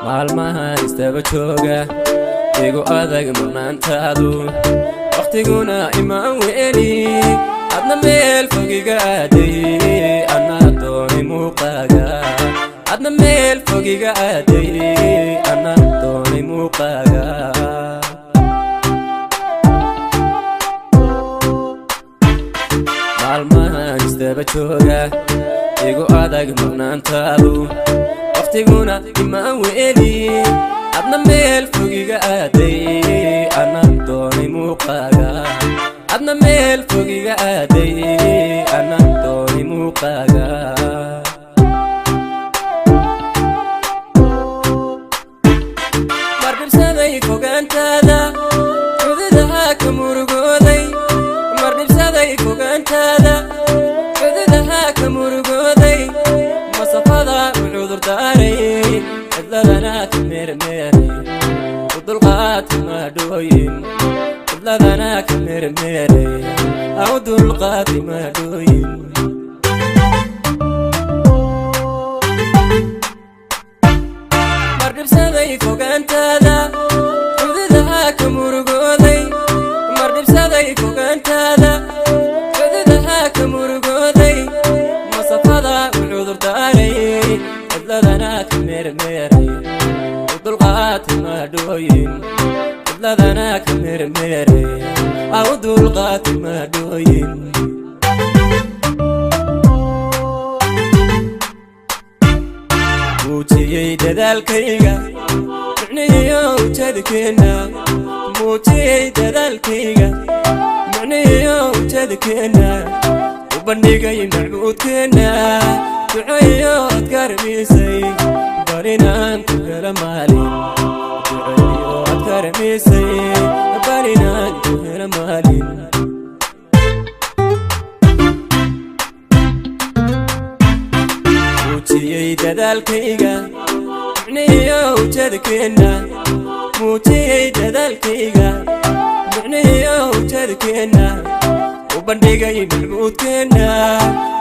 maalmaha istaba jooga igu adag maqnaantaadu waqtiguna imaan weeli adna meel fogiga aaday ana doonay muuqaaga adna meel fogiga aaday ana doonay muuqaaga maalmaha istaba jooga igu adag maqnaantaadu waqtiguna imaan weeli adna meel fogiga aaday ana doonay muuqaaga adna meel fogiga aaday ana doonay muuqaaga mardibsaday fogaantaada cududaha ka murugooday mardibsaday fogaantaada cududaha ka murugooday masafada cudur daaray cidladana ka meermeeray udulqaati maadhooyin cidladana ka meermeeray udulqaati maadhooyin mardibsaday fogaantaada cududaha ka murugooday mardibsaday fogaantaada cududaha ka murugooday masafada cudur daaray cidladana ka meermeeray udulqaati maadhooyin cidladana ka meermeeray udulqaati maadhooyin muujiyey dadaalkayga micnihiyo ujeedkeena muujiyey dadaalkayga micnihiyo ujeedkeena u bandhigay macbuudkeena duceeyo ad karamisay barinaan ku hela maalin duceeyo ad karamisay barinaan ku hela maalin muujiyey dadaalkayga micnihiyo ujeedkeena muujiyey dadaalkayga micnihiyo ujeedkeena u bandhigay macbuudkeena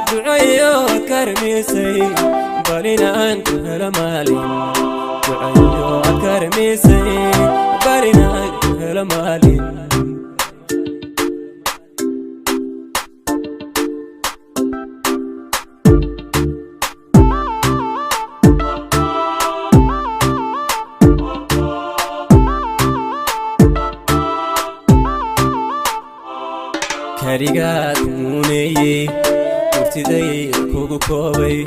duceeyo ad karamisay barinaan ku hela maalin duceeyo ad karamisay barinaan ku hela maalin karigaad muuneeyey murtiday kugu koobay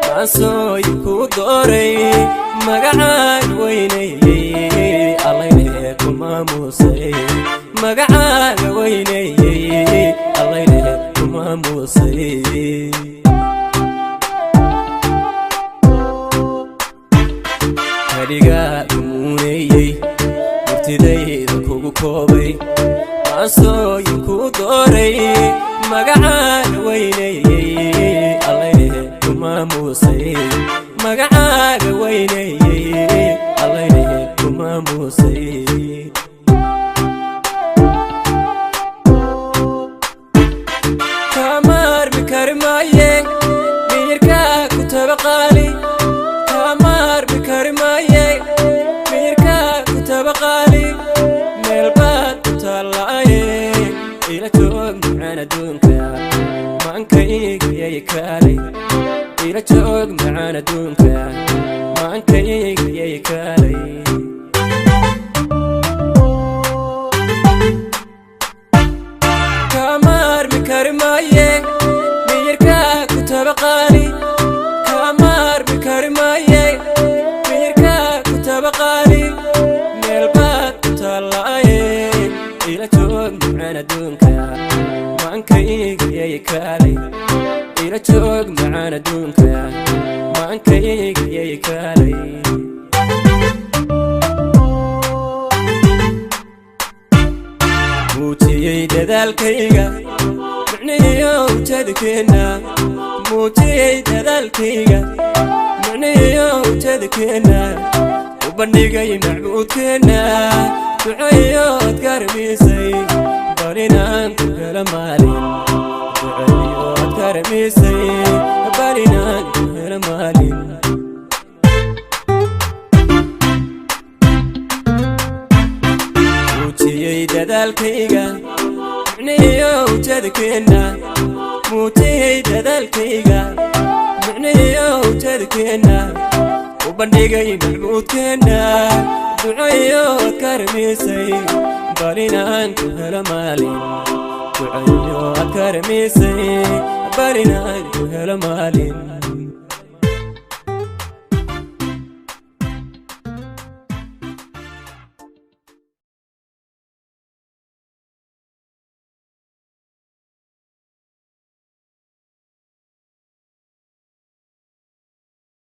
maansooyin kuu dooray magacaan weynayey allayne ku maamuusay magacaaga weynayey allayne ku maamuusay karigaad muuneeyey murtidayda kugu koobay maansooyin kuu dooray magacaan weynayey allayne ku maamuusay magacaaga weynayey allayne ku maamuusay kamaarmi kari maaye miyirkaa ku tabaqaali kamaarmi kari maaye miyirkaa ku tabaqaali meelbaad ku taallaaye ila joog macaan adduunka maankaygyay kaalay ila joog macaan adduunka maankaygyay kaalay kamaarmi kari maaye miyirkaa ku tabaqaali kamaarmi kari maaye miyirkaa ku tabaqaali meelbaad ku taallaaye ila joog macaan adduunka maankaygyay kaalay ila joog macaan adduunka maankaygyay kaalay muujiyey dadaalkayga micnihiyo ujeedkeena muujiyey dadaalkayga micnihiyo ujeedkeena u bandhigay macbuudkeena duceeyo ad karamisay barinaan ku hela maalin duceeyo ad karamisay barinaan ku hela maalin dadaalkayga micnihiyo ujeedkeena muujiyey dadaalkayga micnihiyo ujeedkeena u bandhigay macbuudkeena ducayo adkaramisay balinaan ku helo maalin ducayo adkaramisay balinaan ku helo maalin